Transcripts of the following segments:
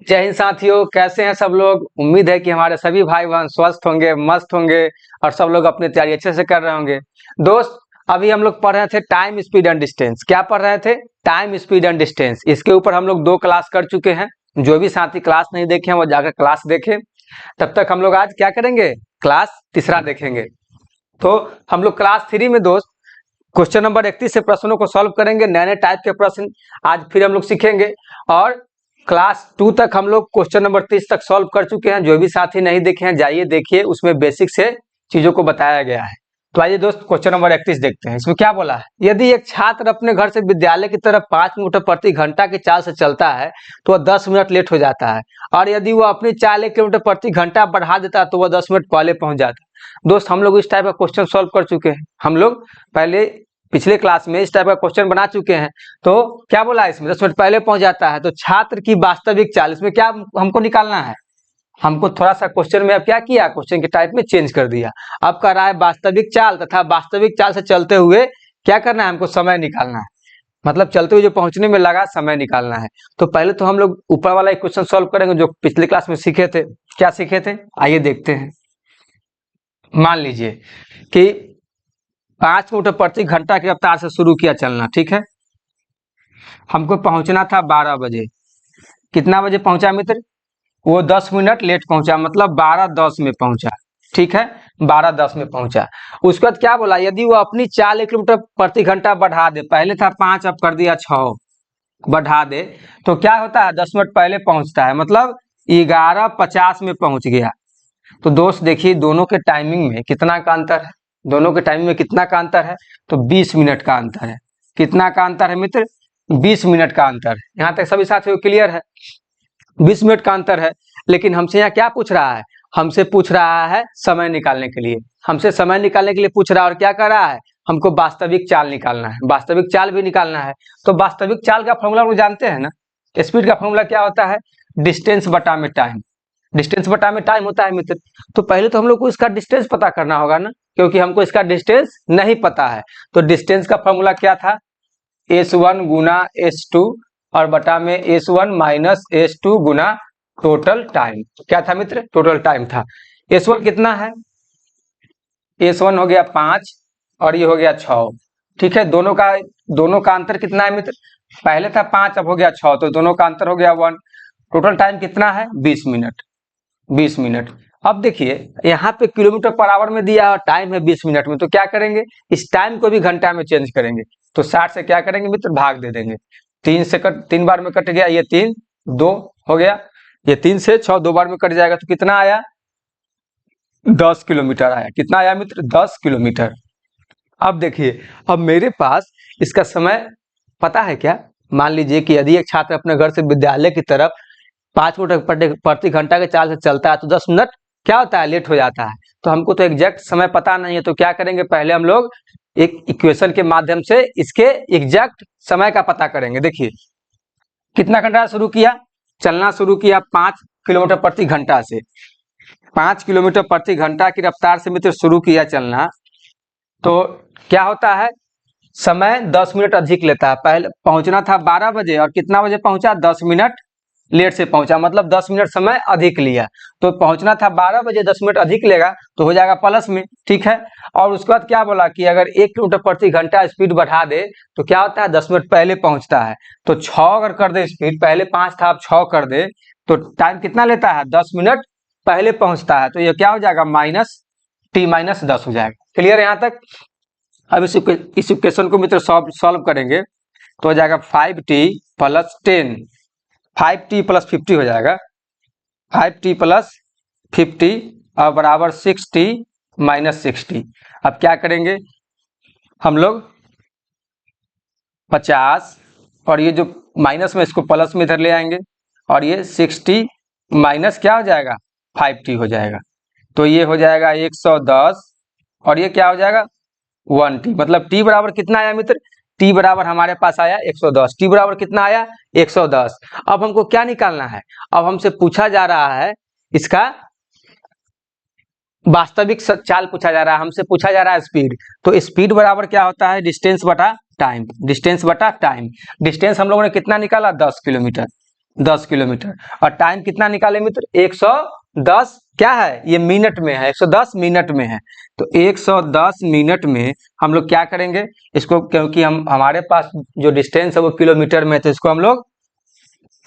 जय हिंद साथियों, कैसे हैं सब लोग। उम्मीद है कि हमारे सभी भाई बहन स्वस्थ होंगे, मस्त होंगे और सब लोग अपनी तैयारी अच्छे से कर रहे होंगे। दोस्त, अभी हम लोग पढ़ रहे थे टाइम स्पीड एंड डिस्टेंस। क्या पढ़ रहे थे? Time speed and distance. इसके ऊपर हम लोग 2 क्लास कर चुके हैं। जो भी साथी क्लास नहीं देखे हैं वो जाकर क्लास देखें। तब तक हम लोग आज क्या करेंगे? क्लास तीसरा देखेंगे। तो हम लोग क्लास 3 में दोस्त क्वेश्चन नंबर 31 से प्रश्नों को सॉल्व करेंगे। नए नए टाइप के प्रश्न आज फिर हम लोग सीखेंगे। और क्लास 2 तक हम लोग क्वेश्चन नंबर 30 तक सॉल्व कर चुके हैं। जो भी साथी नहीं देखे हैं जाइए देखिए, उसमें बेसिक से चीजों को बताया गया है। तो आइए दोस्त क्वेश्चन नंबर 31 देखते हैं। इसमें क्या बोला है? यदि एक छात्र अपने घर से विद्यालय की तरफ 5 मीटर प्रति घंटा की चाल से चलता है तो वह 10 मिनट लेट हो जाता है, और यदि वह अपनी चाल 1 किलोमीटर प्रति घंटा बढ़ा देता है तो वह 10 मिनट पहले पहुंच जाता है। दोस्त, हम लोग इस टाइप का क्वेश्चन सॉल्व कर चुके हैं। हम लोग पहले पिछले क्लास में इस टाइप का क्वेश्चन बना चुके हैं। तो क्या बोला है इसमें? 10 मिनट पहले पहुंच जाता है। तो छात्र की वास्तविक चाल, इसमें क्या हमको निकालना है? हमको थोड़ा सा क्वेश्चन में अब क्या किया, क्वेश्चन के टाइप में चेंज कर दिया। अब कर रहा है वास्तविक चाल, तथा वास्तविक चाल से चलते हुए क्या करना है? हमको समय निकालना है। मतलब चलते हुए जो पहुंचने में लगा समय निकालना है। तो पहले तो हम लोग ऊपर वाला एक क्वेश्चन सॉल्व करेंगे जो पिछले क्लास में सीखे थे। क्या सीखे थे आइए देखते हैं। मान लीजिए कि 5 मीटर प्रति घंटा की रफ्तार से शुरू किया चलना, ठीक है। हमको पहुंचना था 12 बजे। कितना बजे पहुंचा मित्र? वो 10 मिनट लेट पहुंचा, मतलब 12:10 में पहुंचा, ठीक है। 12:10 में पहुंचा। उसके बाद क्या बोला? यदि वो अपनी चाल 1 किलोमीटर प्रति घंटा बढ़ा दे, पहले था 5 अब कर दिया 6, बढ़ा दे तो क्या होता है? 10 मिनट पहले पहुंचता है, मतलब 11:50 में पहुंच गया। तो दोस्त देखिए दोनों के टाइमिंग में कितना का अंतर है। दोनों के टाइमिंग में कितना का अंतर है? तो 20 मिनट का अंतर है। कितना का अंतर है मित्र? 20 मिनट का अंतर है। यहाँ तक सभी साथियों को क्लियर है? 20 मिनट का अंतर है। लेकिन हमसे यहाँ क्या पूछ रहा है? हमसे पूछ रहा है समय निकालने के लिए। हमसे समय निकालने के लिए पूछ रहा है। और क्या कर रहा है? हमको वास्तविक चाल निकालना है। वास्तविक चाल भी निकालना है। तो वास्तविक चाल का फॉर्मूला लोग जानते हैं ना। स्पीड का फॉर्मूला क्या होता है? डिस्टेंस बटा में टाइम। डिस्टेंस बटा में टाइम होता है मित्र। तो पहले तो हम लोग को इसका डिस्टेंस पता करना होगा ना, क्योंकि हमको इसका डिस्टेंस नहीं पता है। तो डिस्टेंस का फॉर्मूला क्या था? S1 गुना S2 और बटा में S1 माइनस S2 गुना टोटल टाइम। क्या था मित्र? टोटल टाइम था। S1 कितना है? S1 हो गया 5 और ये हो गया 6, ठीक है। दोनों का अंतर कितना है मित्र? पहले था 5 अब हो गया 6, तो दोनों का अंतर हो गया 1। टोटल टाइम कितना है? 20 मिनट। 20 मिनट। अब देखिए यहाँ पे किलोमीटर पर आवर में दिया और टाइम है 20 मिनट में, तो क्या करेंगे? इस टाइम को भी घंटा में चेंज करेंगे। तो 60 से क्या करेंगे मित्र? भाग दे देंगे। 3 बार में कट गया, ये 3 2 हो गया। ये 3 से 6 2 बार में कट जाएगा, तो कितना आया? 10 किलोमीटर आया। कितना आया मित्र? 10 किलोमीटर। अब देखिए, अब मेरे पास इसका समय पता है क्या? मान लीजिए कि यदि एक छात्र अपने घर से विद्यालय की तरफ 5 मीटर प्रति घंटा के चाल से चलता है तो 10 मिनट क्या होता है? लेट हो जाता है। तो हमको तो एग्जैक्ट समय पता नहीं है, तो क्या करेंगे? पहले हम लोग एक इक्वेशन के माध्यम से इसके एग्जैक्ट समय का पता करेंगे। देखिए कितना घंटा शुरू किया, चलना शुरू किया 5 किलोमीटर प्रति घंटा से। 5 किलोमीटर प्रति घंटा की रफ्तार से मित्र शुरू किया चलना, तो क्या होता है? समय 10 मिनट अधिक लेता है। पहले पहुंचना था 12 बजे और कितना बजे पहुंचा? 10 मिनट लेट से पहुंचा, मतलब 10 मिनट समय अधिक लिया। तो पहुंचना था 12 बजे, 10 मिनट अधिक लेगा तो हो जाएगा प्लस में, ठीक है। और उसके बाद क्या बोला कि अगर 1 किलोमीटर प्रति घंटा स्पीड बढ़ा दे तो क्या होता है? 10 मिनट पहले पहुंचता है। तो 6 अगर कर दे स्पीड, पहले 5 था अब 6 कर दे तो टाइम कितना लेता है? 10 मिनट पहले पहुंचता है। तो ये क्या हो जाएगा? माइनस T-10 हो जाएगा। क्लियर यहाँ तक? अब इस इक्वेशन को मित्र सॉल्व करेंगे तो हो जाएगा 5T प्लस 10, 5T प्लस 50 हो जाएगा। 5T प्लस 50 और बराबर 6T माइनस 60। अब क्या करेंगे हम लोग? 50 और ये जो माइनस में इसको प्लस में इधर ले आएंगे और ये 60 माइनस क्या हो जाएगा? 5T हो जाएगा। तो ये हो जाएगा 110 और ये क्या हो जाएगा? 1T। मतलब T बराबर कितना आया मित्र? T बराबर हमारे पास आया 110। T बराबर कितना आया? 110। अब हमको क्या निकालना है? अब हमसे पूछा जा रहा है इसका वास्तविक चाल पूछा जा रहा है। हमसे पूछा जा रहा है स्पीड। तो स्पीड बराबर क्या होता है? डिस्टेंस बटा टाइम। डिस्टेंस बटा टाइम। डिस्टेंस हम लोगों ने कितना निकाला? 10 किलोमीटर। 10 किलोमीटर। और टाइम कितना निकाले मित्र? 110 क्या है ये? मिनट में है, 110 मिनट में है। तो 110 मिनट में हम लोग क्या करेंगे इसको, क्योंकि हमारे पास जो डिस्टेंस है वो किलोमीटर में है, तो इसको हम लोग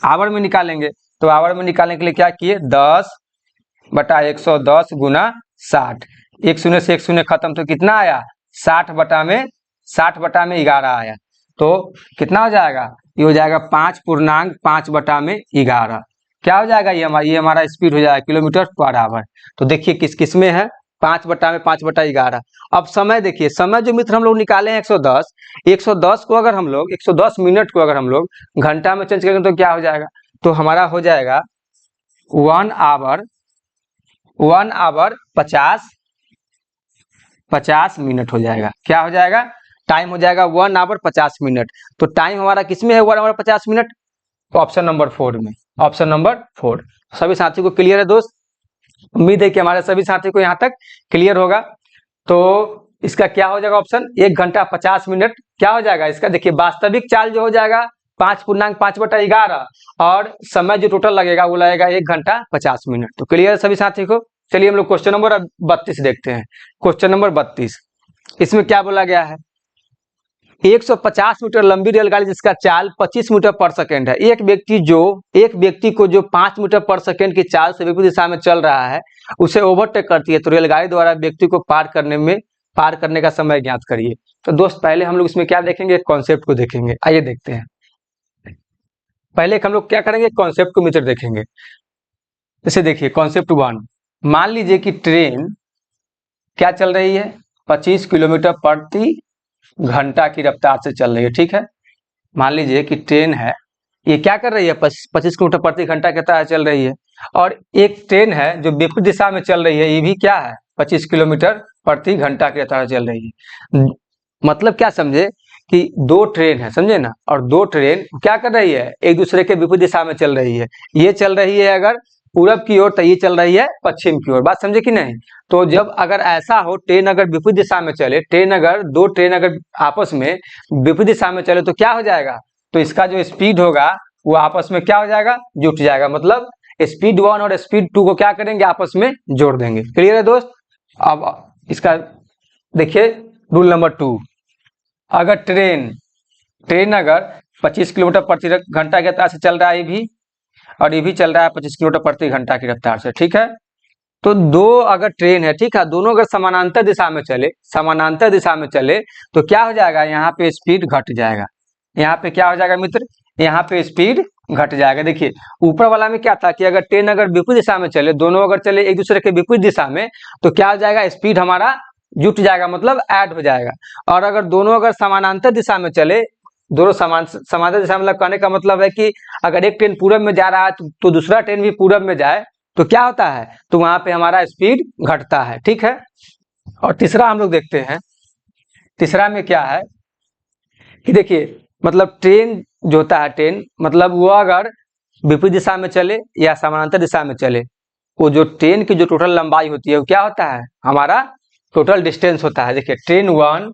आवर में निकालेंगे। तो आवर में निकालने के लिए क्या किए? 10/110 गुना 60। एक शून्य से एक शून्य खत्म, तो कितना आया? 60/11 आया। तो कितना हो जाएगा? ये हो जाएगा 5.5/11। क्या हो जाएगा? ये हमारा स्पीड हो जाएगा किलोमीटर पर आवर। तो देखिए किस किस में है, 5/5/11। अब समय देखिए, समय जो मित्र हम लोग निकाले हैं 110, 110 को अगर हम लोग 110 मिनट को अगर हम लोग घंटा में चेंज करेंगे तो क्या हो जाएगा? तो हमारा हो जाएगा 1 आवर 50 मिनट हो जाएगा। क्या हो जाएगा? टाइम हो जाएगा 1 आवर 50 मिनट। तो टाइम हमारा किस में है 1 आवर 50 मिनट? ऑप्शन नंबर 4 में, ऑप्शन नंबर 4। सभी साथी को क्लियर है दोस्त? उम्मीद है कि हमारे सभी साथी को यहाँ तक क्लियर होगा। तो इसका क्या हो जाएगा ऑप्शन? 1 घंटा 50 मिनट। क्या हो जाएगा इसका? देखिए वास्तविक चाल जो हो जाएगा 5.5/11 और समय जो टोटल लगेगा वो लगेगा 1 घंटा 50 मिनट। तो क्लियर है सभी साथी को? चलिए हम लोग क्वेश्चन नंबर 32 देखते हैं। क्वेश्चन नंबर 32, इसमें क्या बोला गया है? 150 मीटर लंबी रेलगाड़ी जिसका चाल 25 मीटर पर सेकेंड है। एक व्यक्ति को जो 5 मीटर पर सेकेंड की चाल से विपरीत दिशा में चल रहा है उसे ओवरटेक करती है, तो रेलगाड़ी द्वारा व्यक्ति को पार करने का समय ज्ञात करिए। तो दोस्त पहले हम लोग इसमें क्या देखेंगे? कॉन्सेप्ट को देखेंगे। आइए देखते हैं। पहले हम लोग क्या करेंगे? कॉन्सेप्ट को मित्र देखेंगे। जैसे देखिए कॉन्सेप्ट 1, मान लीजिए कि ट्रेन क्या चल रही है? 25 किलोमीटर प्रति घंटा की रफ्तार से चल रही है। ठीक है, मान लीजिए कि ट्रेन है, ये क्या कर रही है? 25 किलोमीटर प्रति घंटा के तरह चल रही है। और एक ट्रेन है जो विपरीत दिशा में चल रही है, ये भी क्या है? 25 किलोमीटर प्रति घंटा की तरह चल रही है। मतलब क्या समझे कि दो ट्रेन है, समझे ना? और दो ट्रेन क्या कर रही है? एक दूसरे के विपरीत दिशा में चल रही है। ये चल रही है अगर पूरब की ओर, तो ये चल रही है पश्चिम की ओर। बात समझे कि नहीं? तो जब अगर ऐसा हो, ट्रेन अगर विपरीत दिशा में चले, दो ट्रेन अगर आपस में विपरीत दिशा में चले तो क्या हो जाएगा? तो इसका जो स्पीड होगा वो आपस में क्या हो जाएगा? जुट जाएगा। मतलब स्पीड 1 और स्पीड 2 को क्या करेंगे? आपस में जोड़ देंगे। क्लियर है दोस्त? अब इसका देखिए रूल नंबर 2, अगर ट्रेन अगर 25 किलोमीटर प्रति घंटा की रफ्तार से चल रहा है, ये भी, और ये भी चल रहा है 25 किलोमीटर प्रति घंटा की रफ्तार से। ठीक है, तो दो अगर ट्रेन है, ठीक है, दोनों अगर समानांतर दिशा में चले तो क्या हो जाएगा? यहाँ पे स्पीड घट जाएगा। यहाँ पे क्या हो जाएगा मित्र? यहाँ पे स्पीड घट जाएगा। देखिए ऊपर वाला में क्या था कि अगर ट्रेन अगर विपरीत दिशा में चले, दोनों अगर चले एक दूसरे के विपरीत दिशा में, तो क्या हो जाएगा? स्पीड हमारा जुट जाएगा, मतलब ऐड हो जाएगा। और अगर दोनों अगर समानांतर दिशा में चले, दोनों समानांतर दिशा मतलब कहने का मतलब है कि अगर एक ट्रेन पूरब में जा रहा है तो दूसरा ट्रेन भी पूरब में जाए, तो क्या होता है? तो वहां पे हमारा स्पीड घटता है। ठीक है, और तीसरा हम लोग देखते हैं। तीसरा में क्या है कि देखिए मतलब ट्रेन जो होता है, ट्रेन मतलब वो अगर विपरीत दिशा में चले या समानांतर दिशा में चले, वो जो ट्रेन की जो टोटल लंबाई होती है वो क्या होता है? हमारा टोटल डिस्टेंस होता है। देखिए ट्रेन 1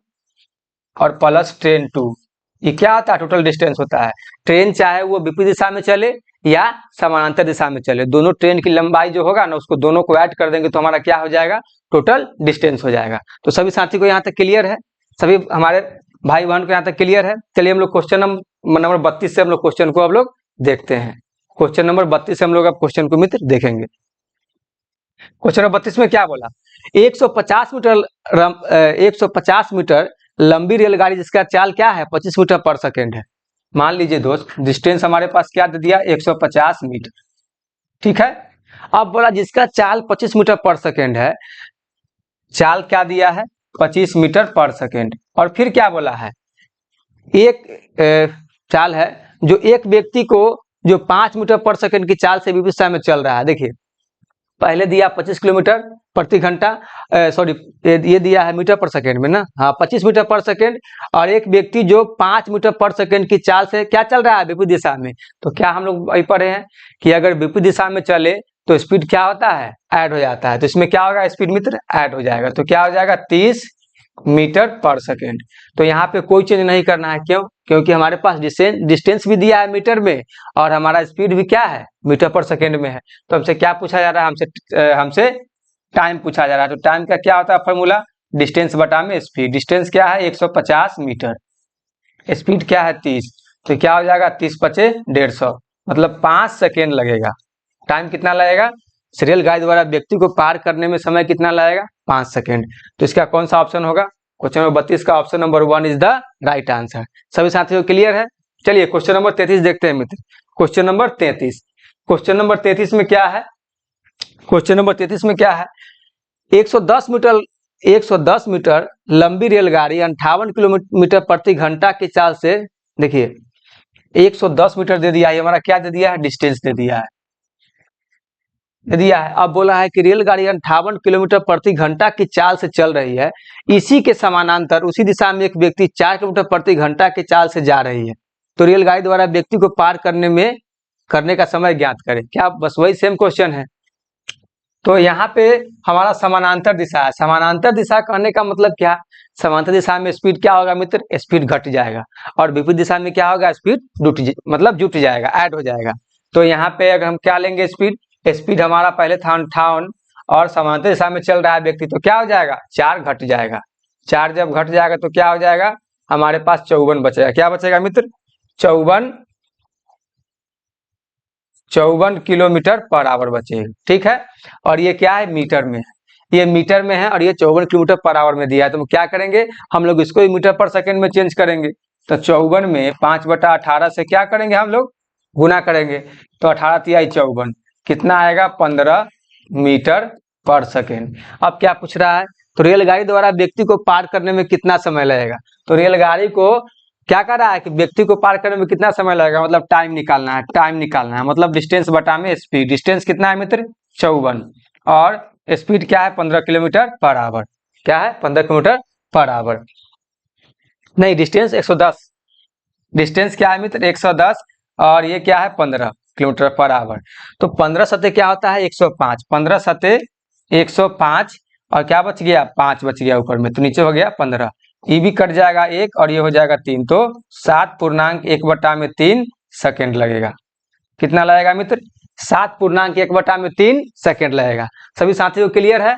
और प्लस ट्रेन 2, ये क्या होता है? टोटल डिस्टेंस होता है। ट्रेन चाहे वो विपरीत दिशा में चले या समानांतर दिशा में चले, दोनों ट्रेन की लंबाई जो होगा ना, उसको दोनों को ऐड कर देंगे तो हमारा क्या हो जाएगा? टोटल डिस्टेंस हो जाएगा। तो सभी साथी को यहाँ तक क्लियर है? सभी हमारे भाई बहन को यहाँ तक क्लियर है? चलिए हम लोग क्वेश्चन नंबर 32 से हम लोग क्वेश्चन को अब लोग देखते हैं। क्वेश्चन नंबर 32 से हम लोग अब क्वेश्चन को मित्र देखेंगे। क्वेश्चन नंबर 32 में क्या बोला? 150 मीटर लंबी रेलगाड़ी जिसका चाल क्या है? 25 मीटर पर सेकेंड है। मान लीजिए दोस्त डिस्टेंस हमारे पास क्या दे दिया? 150 मीटर। ठीक है, अब बोला जिसका चाल 25 मीटर पर सेकेंड है, चाल क्या दिया है? 25 मीटर पर सेकेंड। और फिर क्या बोला है? एक चाल है जो एक व्यक्ति को जो 5 मीटर पर सेकेंड की चाल से विपरीत दिशा में चल रहा है। देखिए पहले दिया 25 किलोमीटर प्रति घंटा, सॉरी ये दिया है मीटर पर सेकेंड में ना, हाँ 25 मीटर पर सेकेंड। और एक व्यक्ति जो 5 मीटर पर सेकेंड की चाल से क्या चल रहा है? विपरीत दिशा में। तो क्या हम लोग वही पढ़े हैं कि अगर विपरीत दिशा में चले तो स्पीड क्या होता है? ऐड हो जाता है। तो इसमें क्या होगा? स्पीड मित्र ऐड हो जाएगा। तो क्या हो जाएगा? 30 मीटर पर सेकेंड। तो यहाँ पे कोई चेंज नहीं करना है, क्यों? क्योंकि हमारे पास डिस्टेंस भी दिया है मीटर में और हमारा स्पीड भी क्या है, मीटर पर सेकेंड में है। तो हमसे क्या पूछा जा रहा है, हमसे टाइम पूछा जा रहा है। तो टाइम का क्या होता है फॉर्मूला, डिस्टेंस बटा में स्पीड। डिस्टेंस क्या है 150 मीटर, स्पीड क्या है 30, तो क्या हो जाएगा 30 पचे 150, मतलब 5 सेकेंड लगेगा। टाइम कितना लगेगा, रेलगाड़ी द्वारा व्यक्ति को पार करने में समय कितना लगेगा, 5 सेकेंड। तो इसका कौन सा ऑप्शन होगा, क्वेश्चन नंबर 32 का option number 1 is the right answer. सभी साथियों क्लियर है? चलिए क्वेश्चन नंबर 33 देखते हैं मित्र। क्वेश्चन नंबर 33, क्वेश्चन नंबर 33 में क्या है, क्वेश्चन नंबर 33 में क्या है, 110 मीटर 110 मीटर लंबी रेलगाड़ी 58 किलोमीटर प्रति घंटा की चाल से, देखिए 110 मीटर दे दिया है, हमारा क्या दे दिया है, डिस्टेंस दे दिया है। अब बोला है कि रेलगाड़ी 58 किलोमीटर प्रति घंटा की चाल से चल रही है, इसी के समानांतर उसी दिशा में एक व्यक्ति 4 किलोमीटर प्रति घंटा की चाल से जा रही है। तो रेलगाड़ी द्वारा व्यक्ति को पार करने का समय ज्ञात करें। क्या बस वही सेम क्वेश्चन है? तो यहाँ पे हमारा समानांतर दिशा है। समानांतर दिशा कहने का मतलब क्या, समांतर दिशा में स्पीड क्या होगा मित्र, स्पीड घट जाएगा, और विपरीत दिशा में क्या होगा, स्पीड जुट जाएगा, ऐड हो जाएगा। तो यहाँ पे अगर हम क्या लेंगे, स्पीड हमारा पहले था 58 और समांतर दिशा में चल रहा है व्यक्ति, तो क्या हो जाएगा, 4 घट जाएगा। 4 जब घट जाएगा तो क्या हो जाएगा, हमारे पास 54 बचेगा। क्या बचेगा मित्र, 54 किलोमीटर पर आवर बचेगा। ठीक है, और ये क्या है, मीटर में है, ये मीटर में है और ये 54 किलोमीटर पर आवर में दिया है। तो क्या करेंगे हम लोग, इसको मीटर पर सेकंड में चेंज करेंगे। तो 54 में 5/18 से क्या करेंगे हम लोग, गुना करेंगे। तो 18 तिहाई 54, कितना आएगा, 15 मीटर पर सेकेंड। अब क्या पूछ रहा है, तो रेलगाड़ी द्वारा व्यक्ति को पार करने में कितना समय लगेगा। तो रेलगाड़ी को क्या कर रहा है कि व्यक्ति को पार करने में कितना समय लगेगा, मतलब टाइम निकालना है, मतलब डिस्टेंस बटा में स्पीड। डिस्टेंस कितना है मित्र, 54, और स्पीड क्या है, 15 किलोमीटर पर आवर। क्या है, 15 किलोमीटर पर आवर, नहीं डिस्टेंस 110, डिस्टेंस क्या है मित्र 110, और ये क्या है 15 किलोमीटर पर आवर। तो 15 सते क्या होता है, 105, 15 सते 105, और क्या बच गया, 5 बच गया ऊपर में, तो नीचे हो गया 15। ये भी कट जाएगा 1 और ये हो जाएगा 3, तो 7.1/3 सेकेंड लगेगा। कितना लगेगा मित्र, 7.1/3 सेकेंड लगेगा। सभी साथियों क्लियर है?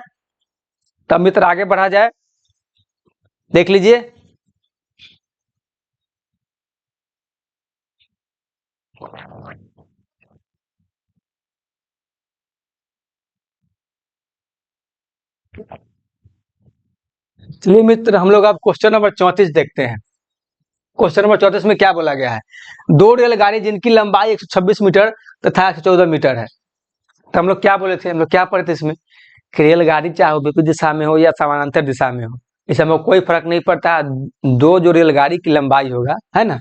तब मित्र आगे बढ़ा जाए, देख लीजिए। चलिए मित्र हम लोग अब क्वेश्चन नंबर 34 देखते हैं। क्वेश्चन नंबर 34 में क्या बोला गया है, दो रेलगाड़ी जिनकी लंबाई 126 मीटर तथा 114 मीटर है। तो हम लोग क्या बोले थे, हम लोग क्या पढ़े थे इसमें, कि रेलगाड़ी चाहे विपरीत दिशा में हो या समानांतर दिशा में हो, इससे हमें कोई फर्क नहीं पड़ता। दो जो रेलगाड़ी की लंबाई होगा, है ना,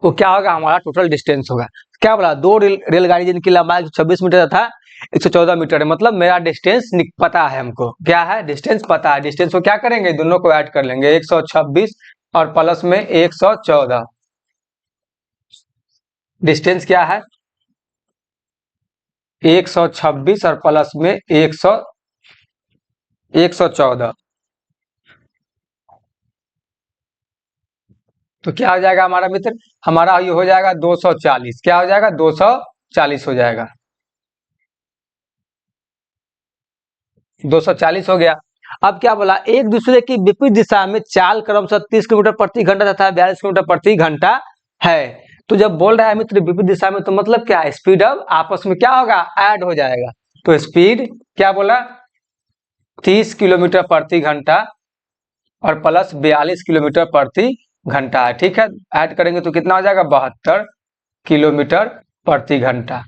वो क्या होगा, हमारा टोटल डिस्टेंस होगा। क्या बोला, दो रेलगाड़ी जिनकी लंबाई 126 मीटर तथा 114 मीटर है, मतलब मेरा डिस्टेंस पता है हमको, क्या है, डिस्टेंस पता है। डिस्टेंस को क्या करेंगे, दोनों को ऐड कर लेंगे, 126 और प्लस में 114। डिस्टेंस क्या है 126 और प्लस में 114, तो क्या हो जाएगा हमारा मित्र, हमारा ये हो जाएगा 240। क्या हो जाएगा, 240 हो जाएगा, 240 हो गया। अब क्या बोला, एक दूसरे की विपरीत दिशा में चाल क्रमशः 30 किलोमीटर प्रति घंटा तथा 42 किलोमीटर प्रति घंटा है। तो जब बोल रहा है मित्र विपरीत दिशा में, तो मतलब क्या है, स्पीड अब आपस में क्या होगा, ऐड हो जाएगा। तो स्पीड क्या बोला, 30 किलोमीटर प्रति घंटा और प्लस 42 किलोमीटर प्रति घंटा है। ठीक है, ऐड करेंगे तो कितना हो जाएगा, 72 किलोमीटर प्रति घंटा।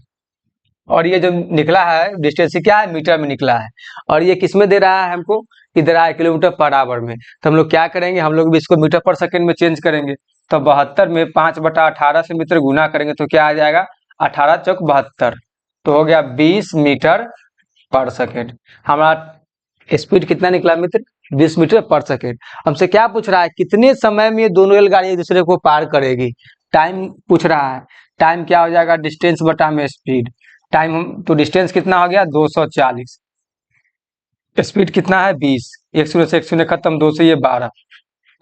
और ये जो निकला है डिस्टेंस क्या है, मीटर में निकला है, और ये किस में दे रहा है हमको, इधर आए किलोमीटर पर आवर में। तो हम लोग क्या करेंगे, हम लोग भी इसको मीटर पर सेकंड में चेंज करेंगे। तो 72 में 5/18 से मित्र गुना करेंगे तो क्या आ जाएगा, 18 चौक 72, तो हो गया 20 मीटर पर सेकेंड। हमारा स्पीड कितना निकला मित्र, 20 मीटर पर सेकेंड। हमसे क्या पूछ रहा है, कितने समय में ये दोनों रेलगाड़ी एक दूसरे को पार करेगी, टाइम पूछ रहा है। टाइम क्या हो जाएगा, डिस्टेंस बटा में स्पीड। टाइम तो डिस्टेंस कितना हो गया, 240, स्पीड कितना है 20, एक शून्य से एक शून्य खत्म, 2 से ये 12,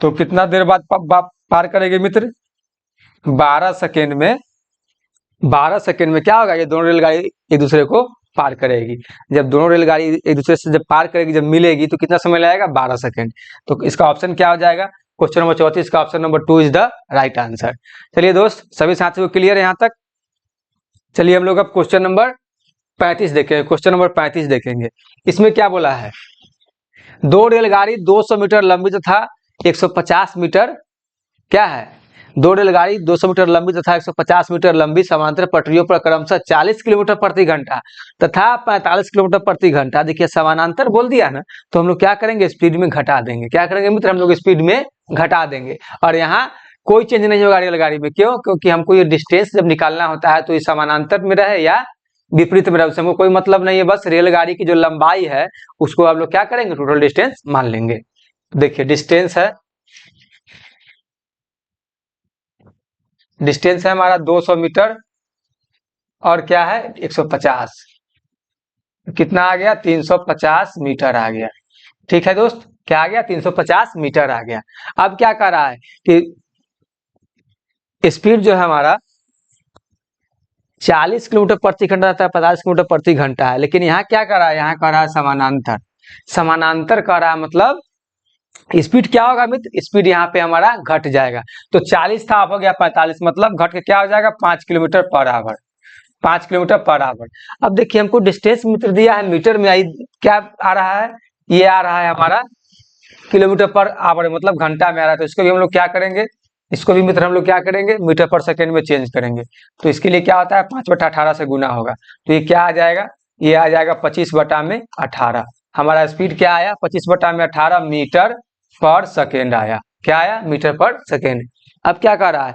तो कितना देर बाद पार करेंगे मित्र? 12 सेकेंड में। 12 सेकेंड में क्या होगा, ये दोनों रेलगाड़ी एक दूसरे को पार करेगी। जब दोनों रेलगाड़ी एक दूसरे से जब पार करेगी, जब मिलेगी, तो कितना समय लगेगा? 12 सेकेंड। तो इसका ऑप्शन क्या हो जाएगा? क्वेश्चन नंबर 34 का option number 2 is the right answer. चलिए दोस्त, सभी साथियों को क्लियर है यहाँ तक? चलिए हम लोग अब क्वेश्चन नंबर 35 देखेंगे। क्वेश्चन नंबर 35 देखेंगे। इसमें क्या बोला है? दो रेलगाड़ी 200 मीटर लंबी तथा 150 मीटर क्या है? दो रेलगाड़ी 200 मीटर लंबी तथा 150 मीटर लंबी समांतर पटरियों पर क्रमशः 40 किलोमीटर प्रति घंटा तथा 45 किलोमीटर प्रति घंटा, देखिए समानांतर बोल दिया ना, तो हम लोग क्या करेंगे? स्पीड में घटा देंगे। क्या करेंगे मित्र? हम लोग स्पीड में घटा देंगे। और यहाँ कोई चेंज नहीं होगा रेलगाड़ी में। क्यों? क्योंकि हमको ये डिस्टेंस जब निकालना होता है तो ये समानांतर में रहे या विपरीत में रहे, उससे हमको कोई मतलब नहीं है। बस रेलगाड़ी की जो लंबाई है उसको आप लोग क्या करेंगे? टोटल डिस्टेंस मान लेंगे। देखिए डिस्टेंस है, डिस्टेंस है हमारा 200 मीटर, और क्या है? 150। कितना आ गया? 350 मीटर आ गया। ठीक है दोस्त, क्या आ गया? 350 मीटर आ गया। अब क्या कर रहा है कि स्पीड जो है हमारा 40 किलोमीटर प्रति घंटा रहता है, 50 किलोमीटर प्रति घंटा है, लेकिन यहाँ क्या कर रहा है? यहाँ कर रहा है समानांतर। समानांतर कर रहा है मतलब स्पीड क्या होगा मित्र? स्पीड यहाँ पे हमारा घट जाएगा। तो 40 था, अब हो गया 45, मतलब घट के क्या हो जाएगा? 5 kilometre per our. 5 kilometre per our. अब देखिए हमको डिस्टेंस मीटर दिया है, मीटर में आई क्या आ रहा है? ये आ रहा है हमारा किलोमीटर पर आवर, मतलब घंटा में आ रहा है। तो इसको भी हम लोग क्या करेंगे? इसको भी मित्र हम लोग क्या करेंगे? मीटर पर सेकेंड में चेंज करेंगे। तो इसके लिए क्या होता है? 5/18 से गुना होगा। तो ये क्या आ जाएगा? ये आ जाएगा 25/18। हमारा स्पीड क्या आया? 25/18 मीटर पर सेकेंड आया। क्या आया? मीटर पर सेकेंड। अब क्या कर रहा है?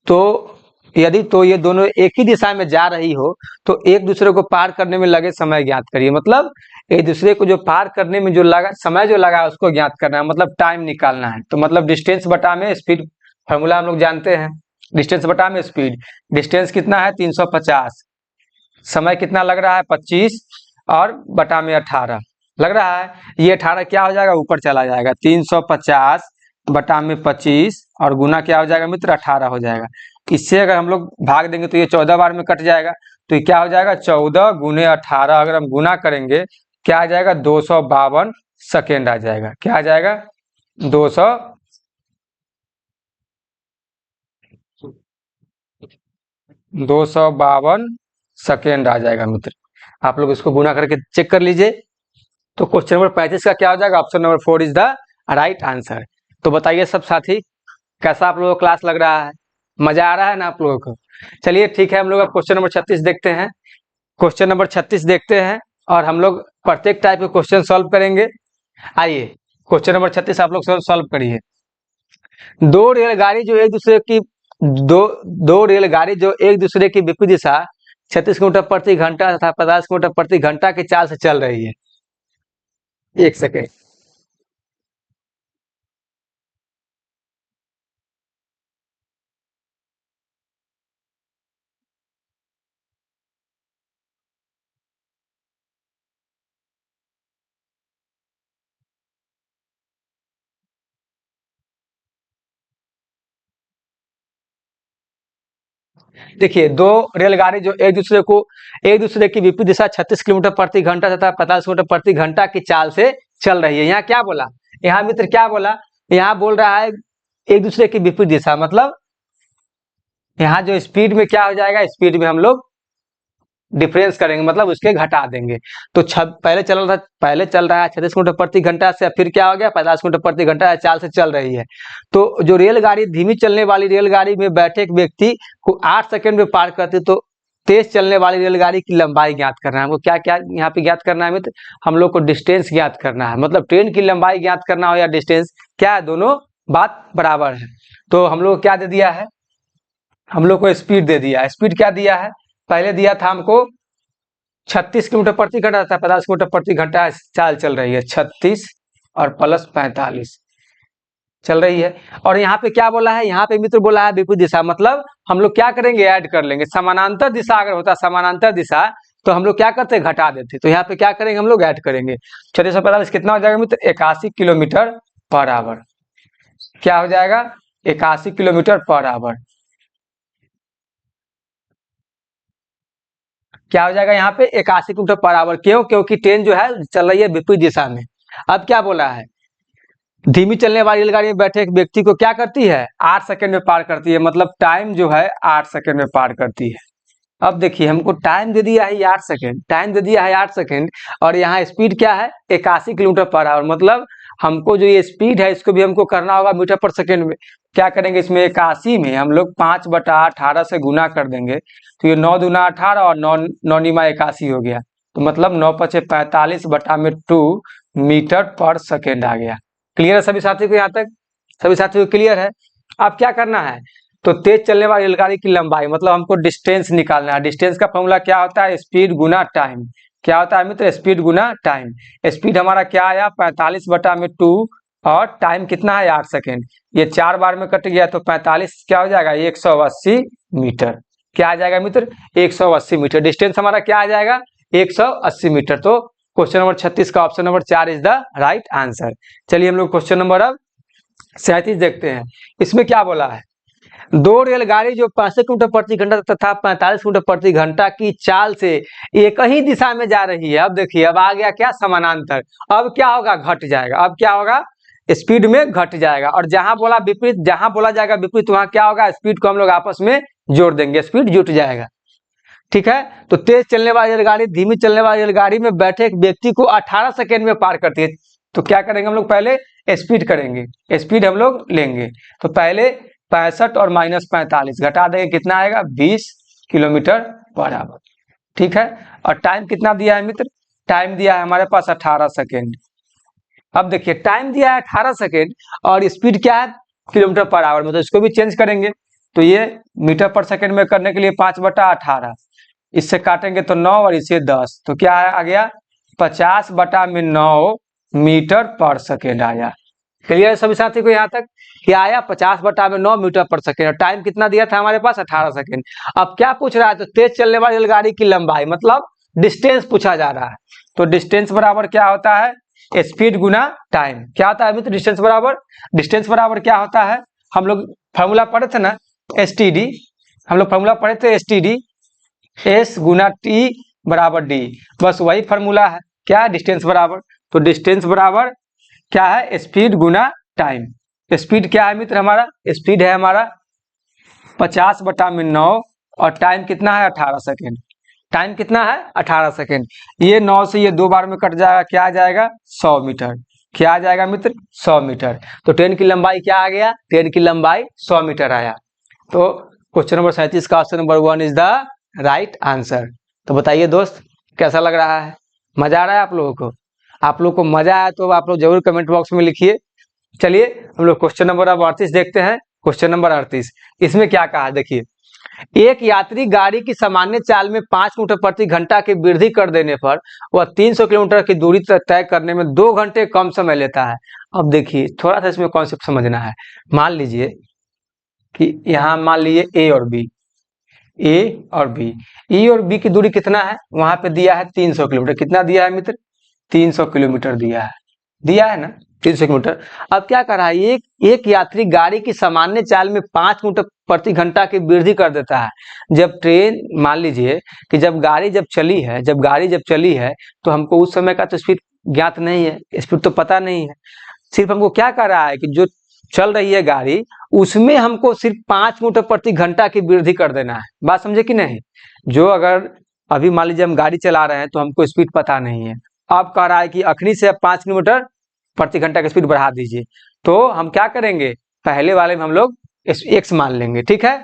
तो यदि तो ये दोनों एक ही दिशा में जा रही हो तो एक दूसरे को पार करने में लगे समय ज्ञात करिए। मतलब एक दूसरे को जो पार करने में जो लगा समय जो लगा उसको ज्ञात करना है, मतलब टाइम निकालना है। तो मतलब डिस्टेंस बटा में स्पीड, फॉर्मूला हम लोग जानते हैं, डिस्टेंस बटा में स्पीड। डिस्टेंस कितना है? 350। समय कितना लग रहा है? 25, और बटा में 18 लग रहा है। ये 18 क्या हो जाएगा? ऊपर चला जाएगा। 350 बटा में 25 और गुना क्या हो जाएगा मित्र? 18 हो जाएगा। इससे अगर हम लोग भाग देंगे तो ये 14 बार में कट जाएगा। तो ये क्या हो जाएगा? 14 गुने 18 अगर हम गुना करेंगे क्या आ जाएगा? 252 सेकेंड आ जाएगा। क्या आ जाएगा? 252 सेकेंड आ जाएगा मित्र। आप लोग इसको गुना करके चेक कर लीजिए। तो क्वेश्चन नंबर 35 का क्या हो जाएगा? Option number 4 is the right answer. तो बताइए सब साथी, कैसा आप लोगों को क्लास लग रहा है? मजा आ रहा है ना आप लोगों को? चलिए ठीक है, हम लोग अब क्वेश्चन नंबर 36 देखते हैं। क्वेश्चन नंबर 36 देखते हैं और हम लोग प्रत्येक टाइप के क्वेश्चन सॉल्व करेंगे। आइए क्वेश्चन नंबर 36 आप लोग सॉल्व करिए। दो रेलगाड़ी जो एक दूसरे की दो दो रेलगाड़ी जो एक दूसरे की विपरीत दिशा 36 किलोमीटर प्रति घंटा तथा 50 किलोमीटर प्रति घंटा की चाल से चल रही है। एक सेकेंड। देखिए दो रेलगाड़ी जो एक दूसरे की विपरीत दिशा 36 किलोमीटर प्रति घंटा तथा 50 किलोमीटर प्रति घंटा की चाल से चल रही है। यहाँ क्या बोला? यहाँ मित्र क्या बोला? यहाँ बोल रहा है एक दूसरे की विपरीत दिशा, मतलब यहाँ जो स्पीड में क्या हो जाएगा? स्पीड में हम लोग डिफरेंस करेंगे, मतलब उसके घटा देंगे। तो पहले चल रहा है 36 किलोमीटर प्रति घंटा से, फिर क्या हो गया? 50 किलोमीटर प्रति घंटा चाल से चल रही है। तो जो रेलगाड़ी धीमी चलने वाली रेलगाड़ी में बैठे एक व्यक्ति को 8 सेकंड में पार करती, तो तेज चलने वाली रेलगाड़ी की लंबाई ज्ञात करना है हमको। क्या क्या यहाँ पे ज्ञात करना है मित्र? हम लोग को डिस्टेंस ज्ञात करना है, मतलब ट्रेन की लंबाई ज्ञात करना हो या डिस्टेंस, क्या है? दोनों बात बराबर है। तो हम लोग क्या दे दिया है? हम लोग को स्पीड दे दिया है। स्पीड क्या दिया है? पहले दिया था हमको 36 किलोमीटर प्रति घंटा था, 50 किलोमीटर प्रति घंटा चाल चल रही है। 36 और प्लस 45 चल रही है। और यहाँ पे क्या बोला है? यहाँ पे मित्र बोला है विपरीत दिशा, मतलब हम लोग क्या करेंगे? ऐड कर लेंगे। समानांतर दिशा अगर होता, समानांतर दिशा तो हम लोग क्या करते हैं, घटा देते। तो यहाँ पे क्या करेंगे, हम लोग ऐड करेंगे। 645 कितना हो जाएगा मित्र, 81 किलोमीटर पर आवर। क्या हो जाएगा, 81 किलोमीटर पर आवर। क्या हो जाएगा यहाँ पे, 81 किलोमीटर पर आवर। क्यों, क्योंकि ट्रेन जो है चल रही है विपरीत दिशा में। अब क्या बोला है, धीमी चलने वाली रेलगाड़ी में बैठे एक व्यक्ति को क्या करती है, 8 सेकंड में पार करती है। मतलब टाइम जो है 8 सेकंड में पार करती है। अब देखिए हमको टाइम दे दिया है 8 सेकंड, टाइम दे दिया है 8 सेकंड, और यहाँ स्पीड क्या है, 81 किलोमीटर पर आवर। मतलब हमको जो ये स्पीड है इसको भी हमको करना होगा मीटर पर सेकंड में। क्या करेंगे, इसमें 81 में हम लोग 5/18 से गुना कर देंगे। तो ये 9 दूना 18 और 9 निमा 81 हो गया। तो मतलब 9×5 = 45/2 मीटर पर सेकेंड आ गया। क्लियर है सभी साथी को, यहाँ तक सभी साथियों को क्लियर है। अब क्या करना है, तो तेज चलने वाली रेलगाड़ी की लंबाई, मतलब हमको डिस्टेंस निकालना है। डिस्टेंस का फॉर्मूला क्या होता है, स्पीड गुना टाइम। क्या होता है मित्र, स्पीड गुना टाइम। स्पीड हमारा क्या आया, 45/2, और टाइम कितना है, 8 सेकेंड। ये 4 बार में कट गया तो 45 क्या हो जाएगा, 180 मीटर। क्या आ जाएगा मित्र, 180 मीटर। डिस्टेंस हमारा क्या आ जाएगा, 180 मीटर। तो क्वेश्चन नंबर 36 का option number 4 is the right answer. चलिए हम लोग क्वेश्चन नंबर अब 37 देखते हैं। इसमें क्या बोला है, दो रेलगाड़ी जो 65 किलोमीटर प्रति घंटा तथा 45 किलोमीटर प्रति घंटा की चाल से एक ही दिशा में जा रही है। अब देखिए, अब आ गया क्या, समानांतर। अब क्या होगा, घट जाएगा। अब क्या होगा, स्पीड में घट जाएगा। और जहां बोला विपरीत, जहां बोला जाएगा विपरीत, वहां क्या होगा, स्पीड को हम लोग आपस में जोड़ देंगे, स्पीड जुट जाएगा। ठीक है, तो तेज चलने वाली रेलगाड़ी धीमी चलने वाली रेलगाड़ी में बैठे एक व्यक्ति को 18 सेकेंड में पार करती है। तो क्या करेंगे हम लोग, पहले स्पीड करेंगे, स्पीड हम लोग लेंगे। तो पहले 65 और -45 घटा देंगे, कितना आएगा, 20 किलोमीटर पर आवर। ठीक है, और टाइम कितना दिया है मित्र, टाइम दिया है हमारे पास 18 सेकेंड। अब देखिए टाइम दिया है 18 सेकेंड और स्पीड क्या है, किलोमीटर पर आवर में। तो इसको भी चेंज करेंगे। तो ये मीटर पर सेकेंड में करने के लिए 5/18, इससे काटेंगे तो 9 और इसे 10, तो क्या आ गया, 50/9 मीटर पर सेकेंड आया। क्लियर है सभी साथी को यहाँ तक, क्या आया, 50/9 मीटर पर सेकेंड। टाइम कितना दिया था हमारे पास, 18 सेकेंड। अब क्या पूछ रहा है, तो तेज चलने वाली रेलगाड़ी की लंबाई, मतलब डिस्टेंस पूछा जा रहा है। तो डिस्टेंस बराबर क्या होता है, स्पीड गुना टाइम। क्या होता है मित्र, डिस्टेंस बराबर क्या होता है, हम लोग फॉर्मूला पढ़े थे ना, STD। हम लोग फॉर्मूला पढ़े थे STD, S गुना T बराबर D। बस वही फॉर्मूला है, क्या है, डिस्टेंस बराबर। तो डिस्टेंस बराबर क्या है, स्पीड गुना टाइम। स्पीड क्या है मित्र, हमारा स्पीड है हमारा 50/9 और टाइम कितना है, 18 सेकेंड। टाइम कितना है, 18 सेकेंड। ये 9 से ये 2 बार में कट जाएगा, क्या आ जाएगा, 100 मीटर। क्या आ जाएगा मित्र, 100 मीटर। तो ट्रेन की लंबाई क्या आ गया, ट्रेन की लंबाई 100 मीटर आया। तो क्वेश्चन नंबर 37 का option number 1 is the right answer. तो बताइए दोस्त, कैसा लग रहा है, मजा आ रहा है आप लोगों को? आप लोग को मजा आया तो आप लोग जरूर कमेंट बॉक्स में लिखिए। चलिए हम लोग क्वेश्चन नंबर अब 38 देखते हैं। क्वेश्चन नंबर 38, इसमें क्या कहा है, देखिए, एक यात्री गाड़ी की सामान्य चाल में 5 किलोमीटर प्रति घंटा की वृद्धि कर देने पर वह 300 किलोमीटर की दूरी तय करने में 2 घंटे कम समय लेता है। अब देखिए थोड़ा सा इसमें कॉन्सेप्ट समझना है। मान लीजिए कि यहाँ मान लीजिए ए और बी, ए और बी की दूरी कितना है, वहां पे दिया है 300 किलोमीटर। कितना दिया है मित्र, 300 किलोमीटर दिया है ना, 300 किलोमीटर। अब क्या कर रहा है, एक यात्री गाड़ी की सामान्य चाल में 5 किलोमीटर प्रति घंटा की वृद्धि कर देता है। जब ट्रेन, मान लीजिए कि जब गाड़ी चली है तो हमको उस समय का तो स्पीड ज्ञात नहीं है, स्पीड तो पता नहीं है। सिर्फ हमको क्या कर रहा है कि जो चल रही है गाड़ी, उसमें हमको सिर्फ 5 किलोमीटर प्रति घंटा की वृद्धि कर देना है। बात समझे कि नहीं? जो अगर अभी मान लीजिए हम गाड़ी चला रहे हैं तो हमको स्पीड पता नहीं है, अब कह रहा है कि अखनी से 5 किलोमीटर प्रति घंटा की स्पीड बढ़ा दीजिए, तो हम क्या करेंगे, पहले वाले में हम लोग x मान लेंगे। ठीक है,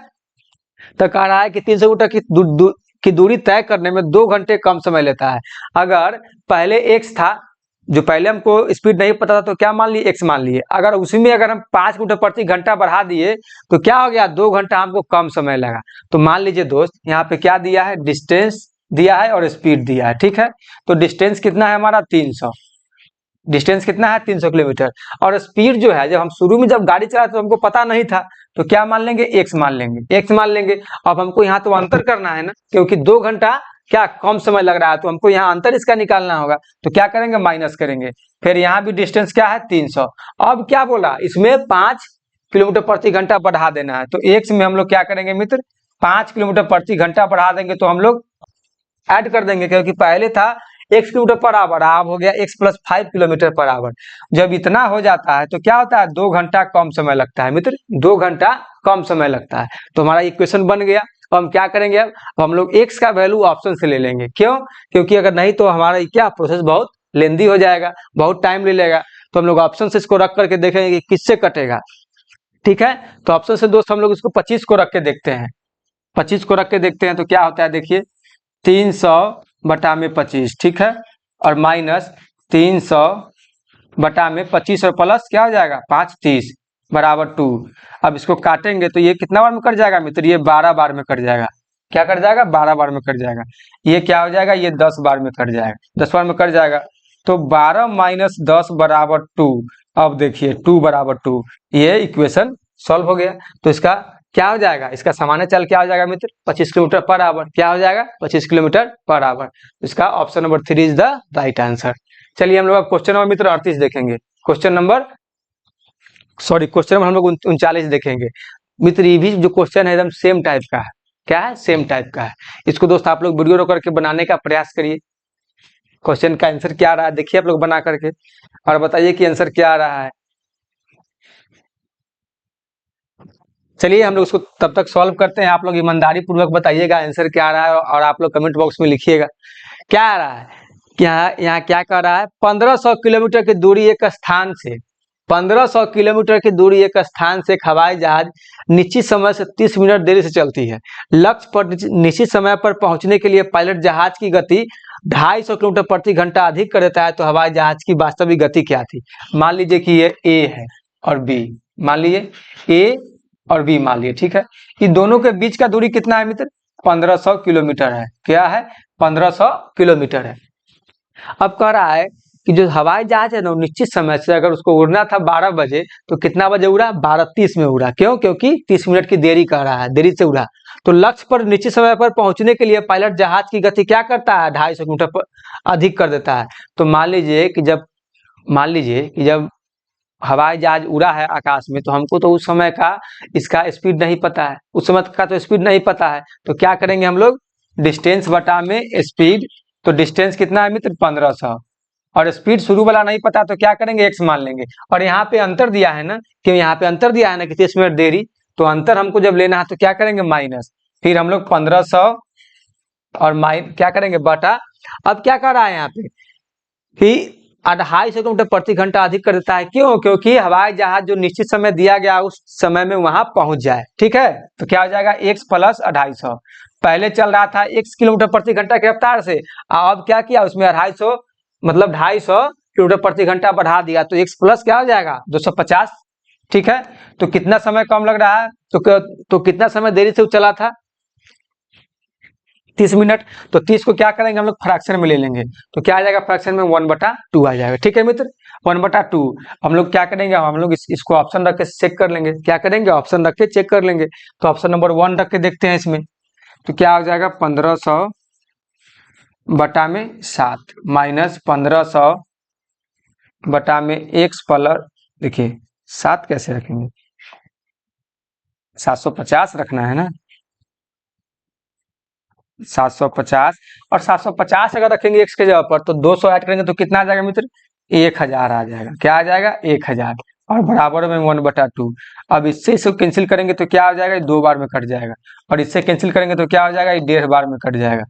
तो कह रहा है कि 300 किलोमीटर की दूरी तय करने में 2 घंटे कम समय लेता है। अगर पहले x था, जो पहले हमको स्पीड नहीं पता था, तो क्या मान लिए, x मान लिए। अगर उसी में अगर हम 5 किलोमीटर प्रति घंटा बढ़ा दिए तो क्या हो गया, 2 घंटा हमको कम समय लगा। तो मान लीजिए दोस्त, यहाँ पे क्या दिया है, डिस्टेंस दिया है और स्पीड दिया है। ठीक है, तो डिस्टेंस कितना है हमारा, 300। डिस्टेंस कितना है, 300 किलोमीटर। और स्पीड जो है, जब हम शुरू में जब गाड़ी चलाते तो हमको पता नहीं था, तो क्या मान लेंगे, x मान लेंगे। अब हमको यहाँ तो अंतर करना है ना, क्योंकि 2 घंटा क्या कम समय लग रहा है, तो हमको यहाँ अंतर इसका निकालना होगा, तो क्या करेंगे माइनस करेंगे। फिर यहाँ भी डिस्टेंस क्या है 300। अब क्या बोला, इसमें 5 किलोमीटर प्रति घंटा बढ़ा देना है, तो एक्स में हम लोग क्या करेंगे मित्र, 5 किलोमीटर प्रति घंटा बढ़ा देंगे, तो हम लोग ऐड कर देंगे, क्योंकि पहले था x किलोमीटर पर आवर, अब हो गया x plus 5 kilometre per our. जब इतना हो जाता है तो क्या होता है, 2 घंटा कम समय लगता है मित्र, 2 घंटा कम समय लगता है। तो हमारा इक्वेशन बन गया। अब हम क्या करेंगे, अब हम लोग x का वैल्यू ऑप्शन से ले लेंगे। क्यों, क्योंकि अगर नहीं तो हमारा क्या प्रोसेस बहुत लेंदी हो जाएगा, बहुत टाइम ले लेगा। तो हम लोग ऑप्शन से इसको रख करके देखेंगे कि किससे कटेगा। ठीक है, तो ऑप्शन से दोस्त हम लोग इसको 25 को रख के देखते हैं। 25 को रख के देखते हैं तो क्या होता है, देखिए 300 बटा में 25, ठीक है, और माइनस 300 बटा में 25 और प्लस क्या हो जाएगा 5 30 बराबर 2। अब इसको काटेंगे तो ये कितना बार में कट जाएगा मित्र, ये 12 बार में कट जाएगा। क्या कट जाएगा, 12 बार में कट जाएगा। ये क्या हो जाएगा, ये 10 बार में कट जाएगा, 10 बार में कट जाएगा। तो 12 माइनस 10 बराबर 2। अब देखिए 2 बराबर 2, ये इक्वेशन सॉल्व हो गया। तो इसका क्या हो जाएगा, इसका सामान्य चल क्या हो जाएगा मित्र, 25 किलोमीटर पर आवर। क्या हो जाएगा, 25 किलोमीटर पर आवर। इसका option number 3 is the right answer. चलिए हम लोग क्वेश्चन नंबर मित्र 38 देखेंगे। क्वेश्चन नंबर हम लोग 39 देखेंगे मित्र। ये भी जो क्वेश्चन है एकदम सेम टाइप का है। क्या है, सेम टाइप का है। इसको दोस्त आप लोग वीडियो रोक करके बनाने का प्रयास करिए। क्वेश्चन का आंसर क्या आ रहा है देखिए आप लोग बना करके, और बताइए कि आंसर क्या आ रहा है। चलिए हम लोग उसको तब तक सॉल्व करते हैं। आप लोग ईमानदारी पूर्वक बताइएगा आंसर क्या आ रहा है, और आप लोग कमेंट बॉक्स में लिखिएगा क्या आ रहा है। यहाँ क्या कह रहा है, 1500 किलोमीटर की दूरी एक स्थान से 1500 किलोमीटर की दूरी एक स्थान से एक हवाई जहाज निश्चित समय से 30 मिनट देरी से चलती है। लक्ष्य पर निश्चित समय पर पहुंचने के लिए पायलट जहाज की गति 250 किलोमीटर प्रति घंटा अधिक कर देता है, तो हवाई जहाज की वास्तविक गति क्या थी। मान लीजिए कि ये ए है और बी, मान लीजिए ए और बी मान लिए, ठीक है। इन दोनों के बीच का दूरी कितना है मित्र, 1500 किलोमीटर है। क्या है, 1500 किलोमीटर है। अब कह रहा है कि जो हवाई जहाज है ना निश्चित समय से अगर उसको उड़ना था 12 बजे, तो कितना बजे उड़ा, 12:30 में उड़ा। क्यों, क्योंकि 30 मिनट की देरी कर रहा है, देरी से उड़ा। तो लक्ष्य पर निश्चित समय पर पहुंचने के लिए पायलट जहाज की गति क्या करता है, 250 किलोमीटर पर अधिक कर देता है। तो मान लीजिए कि जब हवाई जहाज उड़ा है आकाश में, तो हमको तो उस समय का इसका स्पीड नहीं पता है, उस समय का तो स्पीड नहीं पता है। तो क्या करेंगे हम लोग, डिस्टेंस बटा में स्पीड। तो डिस्टेंस कितना है मित्र, 1500, और स्पीड शुरू वाला नहीं पता, तो क्या करेंगे x मान लेंगे। और यहाँ पे अंतर दिया है ना, कि यहाँ पे अंतर दिया है ना कि 30 मिनट देरी, तो अंतर हमको जब लेना है तो क्या करेंगे माइनस, फिर हम लोग 1500 और क्या करेंगे बटा। अब क्या कर रहा है यहाँ पे कि 250 किलोमीटर प्रति घंटा अधिक कर देता है। क्यों, क्योंकि हवाई जहाज जो निश्चित समय दिया गया उस समय में वहां पहुंच जाए। ठीक है, तो क्या हो जाएगा x प्लस 250। पहले चल रहा था x किलोमीटर प्रति घंटा की रफ्तार से, अब क्या किया उसमें 250 मतलब 250 किलोमीटर प्रति घंटा बढ़ा दिया, तो x प्लस क्या हो जाएगा 250। ठीक है, तो कितना समय कम लग रहा है, तो कितना समय देरी से चला था, 30 मिनट। तो 30 को क्या करेंगे हम लोग फ्रैक्शन में ले लेंगे, तो क्या आ जाएगा फ्रैक्शन में 1/2 आ जाएगा। ठीक है मित्र, 1/2 हम लोग क्या करेंगे, हम लोग इसको ऑप्शन रख के चेक कर लेंगे। क्या करेंगे, ऑप्शन रख के चेक कर लेंगे। तो ऑप्शन नंबर 1 रख के देखते हैं इसमें, तो क्या हो जाएगा 1500 बटा में 7 माइनस 1500 बटा में x प्लस, देखिए 7 कैसे रखेंगे, 750 रखना है ना, 750। और 750 अगर रखेंगे x के जगह पर, तो 200 ऐड करेंगे तो कितना आ जाएगा मित्र, 1000 आ जाएगा। क्या आ जाएगा 1000, और बराबर में 1/2। अब इससे इसको कैंसिल करेंगे तो क्या हो जाएगा, 2 बार में कट जाएगा, और इससे कैंसिल करेंगे तो क्या हो जाएगा, 1.5 बार में कट जाएगा।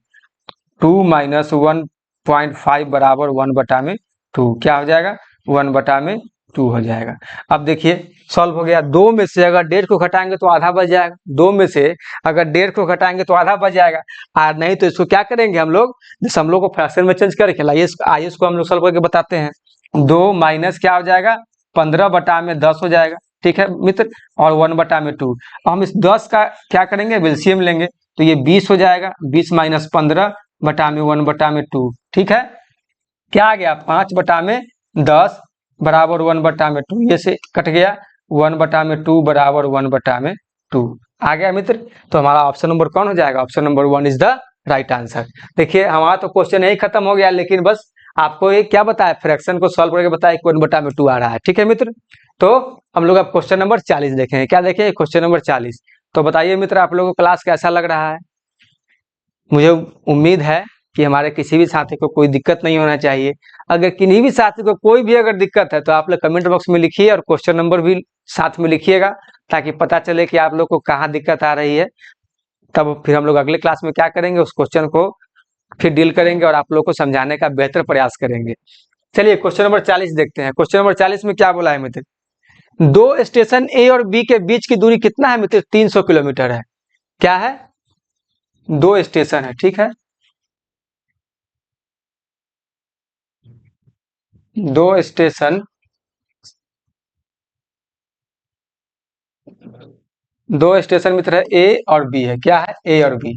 2 माइनस 1.5 बराबर 1/2। क्या हो जाएगा 1/2 हो जाएगा। अब देखिए सॉल्व हो गया। 2 में से अगर 1.5 को घटाएंगे तो आधा बच जाएगा, 2 में से अगर 1.5 को घटाएंगे तो आधा बच जाएगा। और नहीं तो इसको क्या करेंगे हम लोग, जैसे हम लोग को फ्रैक्शन में चेंज करके आइए इसको हम लोग सॉल्व करके बताते हैं। 2 माइनस क्या हो जाएगा 15/10 हो जाएगा। ठीक है मित्र, और 1/2। हम इस 10 का क्या करेंगे, एलसीएम लेंगे, तो ये 20 हो जाएगा। 20 माइनस 15/1/2। ठीक है, क्या आ गया 5/10 बराबर 1/2। ये से कट गया, 1/2 बराबर 1/2 आ गया मित्र। तो हमारा ऑप्शन नंबर कौन हो जाएगा, option number 1 is the right answer. देखिए हमारा तो क्वेश्चन यही खत्म हो गया, लेकिन बस आपको ये क्या बताया, फ्रैक्शन को सॉल्व करके बताया 1/2 आ रहा है। ठीक है मित्र, तो हम लोग अब क्वेश्चन नंबर 40 देखेंगे। क्या देखें, क्वेश्चन नंबर 40। तो बताइए मित्र, आप लोगों को क्लास कैसा लग रहा है। मुझे उम्मीद है कि हमारे किसी भी साथी को कोई दिक्कत नहीं होना चाहिए। अगर किन्हीं भी साथी को कोई भी अगर दिक्कत है तो आप लोग कमेंट बॉक्स में लिखिए और क्वेश्चन नंबर भी साथ में लिखिएगा, ताकि पता चले कि आप लोग को कहाँ दिक्कत आ रही है। तब फिर हम लोग अगले क्लास में क्या करेंगे, उस क्वेश्चन को फिर डील करेंगे और आप लोग को समझाने का बेहतर प्रयास करेंगे। चलिए क्वेश्चन नंबर 40 देखते हैं। क्वेश्चन नंबर 40 में क्या बोला है मित्र, दो स्टेशन ए और बी के बीच की दूरी कितना है मित्र, 300 किलोमीटर है। क्या है, दो स्टेशन है, ठीक है, दो स्टेशन, दो स्टेशन मित्र है ए और बी है। क्या है, ए और बी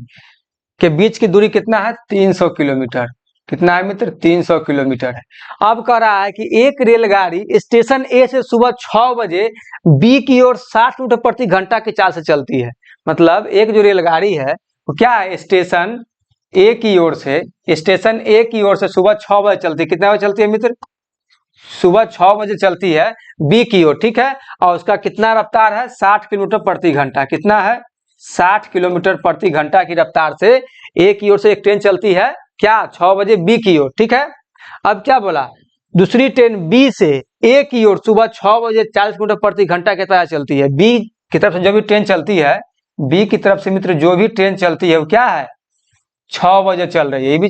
के बीच की दूरी कितना है, 300 किलोमीटर। कितना है मित्र, 300 किलोमीटर है। अब कह रहा है कि एक रेलगाड़ी स्टेशन ए से सुबह 6 बजे बी की ओर 60 किलोमीटर प्रति घंटा की चाल से चलती है। मतलब एक जो रेलगाड़ी है वो क्या है, स्टेशन ए की ओर से, स्टेशन ए की ओर से सुबह 6 बजे चलती है। कितना बजे चलती है मित्र, सुबह 6 बजे चलती है बी की ओर, ठीक है। और उसका कितना रफ्तार है, 60 किलोमीटर प्रति घंटा। कितना है, 60 किलोमीटर प्रति घंटा की रफ्तार से ए की ओर से एक ट्रेन चलती है, क्या, 6 बजे बी की ओर, ठीक है। अब क्या बोला, दूसरी ट्रेन बी से ए की ओर सुबह 6 बजे 40 किलोमीटर प्रति घंटा के तरह चलती है। बी की तरफ से जो भी ट्रेन चलती है, बी की तरफ से मित्र जो भी ट्रेन चलती है वो क्या है, 6 बजे चल रही है। ये भी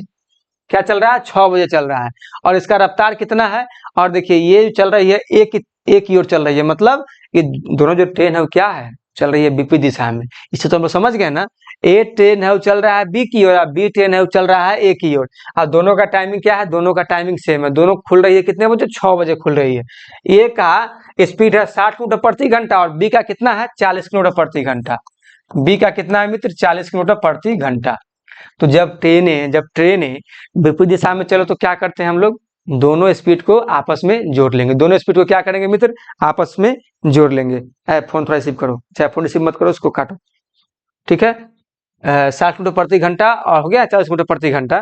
क्या चल रहा है, 6 बजे चल रहा है। और इसका रफ्तार कितना है, और देखिए ये चल रही है एक की ओर चल रही है। मतलब ये दोनों जो ट्रेन है वो क्या है, चल रही है विपरीत दिशा में। इससे तो हम लोग समझ गए ना, ए ट्रेन है वो चल रहा है बी की ओर, बी ट्रेन है वो चल रहा है ए की ओर। और दोनों का टाइमिंग क्या है, दोनों का टाइमिंग सेम है। दोनों खुल रही है कितने बजे, 6 बजे खुल रही है। ए का स्पीड है 60 किलोमीटर प्रति घंटा और बी का कितना है, 40 किलोमीटर प्रति घंटा। बी का कितना है मित्र, 40 किलोमीटर प्रति घंटा। तो जब ट्रेनें विपरीत दिशा में चलो तो क्या करते हैं हम लोग, दोनों स्पीड को आपस में जोड़ लेंगे। दोनों स्पीड को क्या करेंगे मित्र, आपस में जोड़ लेंगे। फोन थोड़ा रिसीव करो, चाहे फोन रिसीव मत करो, उसको काटो, ठीक है। 60 किलोमीटर प्रति घंटा और हो गया 40 किलोमीटर प्रति घंटा।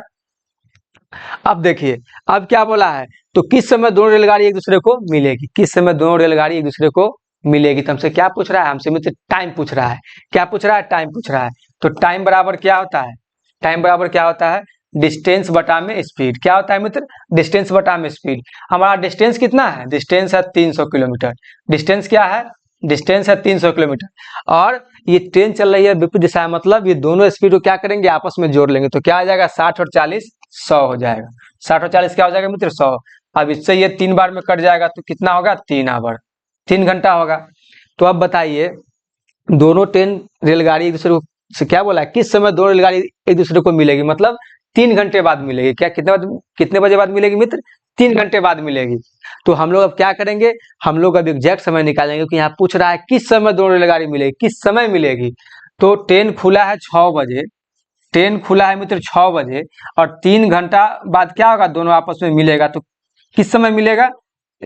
अब देखिए, अब क्या बोला है, तो किस समय दोनों रेलगाड़ी एक दूसरे को मिलेगी, किस समय दोनों रेलगाड़ी एक दूसरे को मिलेगी। तो हमसे क्या पूछ रहा है, हमसे मित्र टाइम पूछ रहा है। क्या पूछ रहा है, टाइम पूछ रहा है। तो टाइम बराबर क्या होता है, टाइम बराबर क्या होता है, डिस्टेंस बटा में स्पीड। क्या होता है मित्र, डिस्टेंस बटा में स्पीड। हमारा डिस्टेंस कितना है, डिस्टेंस है 300 किलोमीटर। डिस्टेंस क्या है, डिस्टेंस है 300 किलोमीटर। और ये ट्रेन चल रही है विपरीत दिशा में, मतलब ये दोनों स्पीड को क्या करेंगे, आपस में जोड़ लेंगे। तो क्या आ जाएगा, 60 और 40 100 हो जाएगा। 60 और 40 क्या हो जाएगा मित्र, 100। अब इससे ये 3 बार में कट जाएगा तो कितना होगा, 3 आवर, 3 घंटा होगा। तो अब बताइए, दोनों ट्रेन रेलगाड़ी एक दूसरे को से क्या बोला है, किस समय दोनों रेलगाड़ी एक दूसरे को मिलेगी, मतलब 3 घंटे बाद मिलेगी। क्या, कितने बजे बाद मिलेगी मित्र, 3 घंटे बाद मिलेगी। तो हम लोग अब क्या करेंगे, हम लोग अब एग्जैक्ट समय निकालेंगे, क्योंकि यहाँ पूछ रहा है किस समय दोनों रेलगाड़ी मिलेगी, किस समय मिलेगी। तो ट्रेन खुला है 6 बजे, ट्रेन खुला है मित्र 6 बजे, और 3 घंटा बाद क्या होगा, दोनों आपस में मिलेगा। तो किस समय मिलेगा,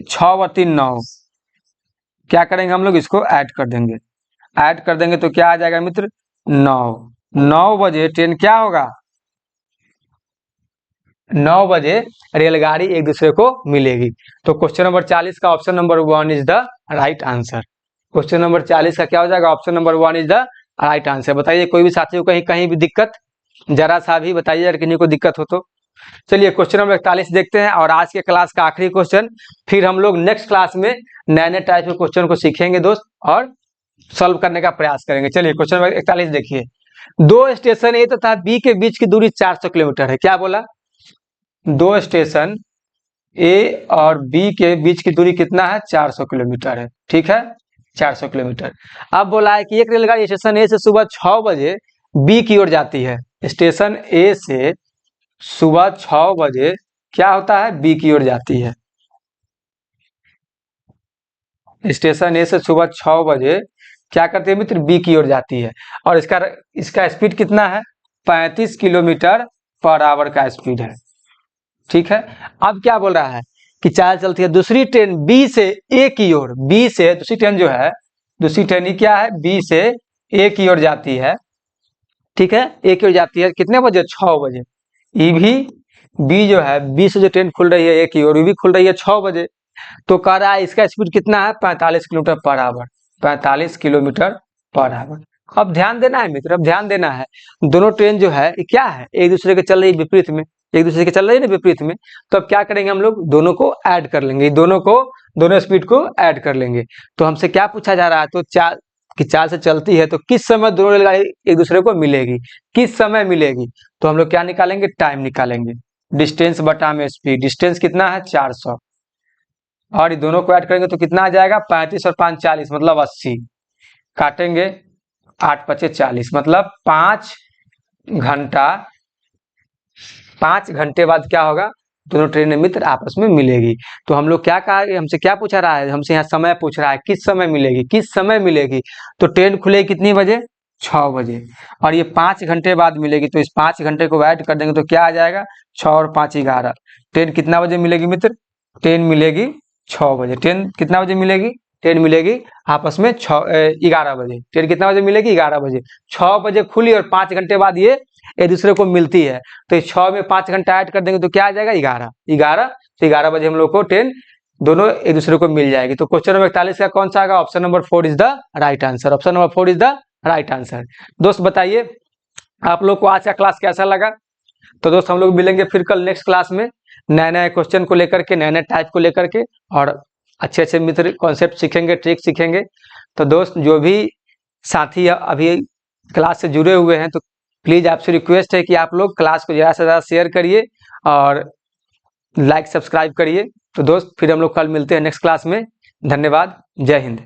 6 और 3 9। क्या करेंगे हम लोग, इसको ऐड कर देंगे, ऐड कर देंगे तो क्या आ जाएगा मित्र, 9 बजे ट्रेन क्या होगा, 9 बजे रेलगाड़ी एक दूसरे को मिलेगी। तो क्वेश्चन नंबर 40 का option number 1 is the right answer. Question number 40 का क्या हो जाएगा, option number 1 is the right answer. बताइए कोई भी साथी को कहीं कहीं भी दिक्कत, जरा सा भी बताइए अगर किसी को दिक्कत हो तो। चलिए क्वेश्चन नंबर 41 देखते हैं, और आज के क्लास का आखिरी क्वेश्चन। फिर हम लोग नेक्स्ट क्लास में नए नए टाइप के क्वेश्चन को सीखेंगे दोस्त, और सॉल्व करने का प्रयास करेंगे। चलिए क्वेश्चन नंबर 41 देखिए, दो स्टेशन ए तथा बी के बीच की दूरी 400 किलोमीटर है। क्या बोला, दो स्टेशन ए और बी के बीच की दूरी कितना है, 400 किलोमीटर है, ठीक है, 400 किलोमीटर। अब बोला है कि एक रेलगाड़ी स्टेशन ए से सुबह 6 बजे बी की ओर जाती है। स्टेशन ए से सुबह 6 बजे क्या होता है, बी की ओर जाती है। स्टेशन ए से सुबह 6 बजे क्या करती है मित्र, बी की ओर जाती है। और इसका स्पीड कितना है, 35 किलोमीटर पर आवर का स्पीड है, ठीक है। अब क्या बोल रहा है कि चाल चलती है दूसरी ट्रेन बी से ए की ओर, बी से दूसरी ट्रेन जो है, दूसरी ट्रेन क्या है, बी से ए की ओर जाती है। ठीक है। ए की हो जाती है कितने बजे, 6 बजे। ई भी बी जो है 20 बजे ट्रेन खुल रही है ए की, और ये भी खुल रही है 6 बजे। तो कह रहा है इसका स्पीड कितना है, 45 kilometre per our, 45 kilometre per our. अब ध्यान देना है मित्र, अब ध्यान देना है, दोनों ट्रेन जो है ये क्या है, एक दूसरे के चल रही है विपरीत में, एक दूसरे के चल रही है ना विपरीत में। तो अब क्या करेंगे हम लोग, दोनों को ऐड कर लेंगे, दोनों स्पीड को ऐड कर लेंगे। तो हमसे क्या पूछा जा रहा है, तो चाल से चलती है तो किस समय दोनों रेलगाड़ी एक दूसरे को मिलेगी, किस समय मिलेगी। तो हम लोग क्या निकालेंगे, टाइम निकालेंगे, डिस्टेंस बटा में स्पीड। डिस्टेंस कितना है, 400, और ये दोनों को ऐड करेंगे तो कितना आ जाएगा, 35 और 5 40, मतलब 80। काटेंगे 8 पचे 40, मतलब 5 घंटा, 5 घंटे बाद क्या होगा, दोनों ट्रेनें मित्र आपस में मिलेगी। तो हम लोग क्या कहा, हमसे क्या पूछा रहा है, हमसे यहाँ समय पूछ रहा है, किस समय मिलेगी, किस समय मिलेगी। तो ट्रेन खुलेगी कितनी बजे, 6 बजे, और ये 5 घंटे बाद मिलेगी। तो इस 5 घंटे को ऐड कर देंगे तो क्या आ जाएगा, 6 और 5 11। ट्रेन कितना बजे मिलेगी मित्र, ट्रेन मिलेगी 6 बजे। ट्रेन कितना बजे मिलेगी, ट्रेन मिलेगी आपस में 11 बजे। ट्रेन कितना बजे मिलेगी, 11 बजे। 6 बजे खुली और 5 घंटे बाद ये एक दूसरे को मिलती है। तो इस 6 में 5 घंटा ऐड कर देंगे तो क्या आ जाएगा, 11। तो 11 बजे हम लोग को ट्रेन दोनों एक दूसरे को मिल जाएगी। तो क्वेश्चन नंबर 41 का कौन सा आएगा, option number 4 is the right answer. Option number 4 is the right answer. दोस्त बताइए आप लोग को आज का क्लास कैसा लगा। तो दोस्त हम लोग मिलेंगे फिर कल नेक्स्ट क्लास में नए नए क्वेश्चन को लेकर के, नए नए टाइप को लेकर के, और अच्छे अच्छे मित्र कॉन्सेप्ट सीखेंगे, ट्रिक सीखेंगे। तो दोस्त जो भी साथी अभी क्लास से जुड़े हुए हैं, तो प्लीज़ आपसे रिक्वेस्ट है कि आप लोग क्लास को ज़्यादा से ज़्यादा शेयर करिए और लाइक सब्सक्राइब करिए। तो दोस्त फिर हम लोग कल मिलते हैं नेक्स्ट क्लास में। धन्यवाद, जय हिंद।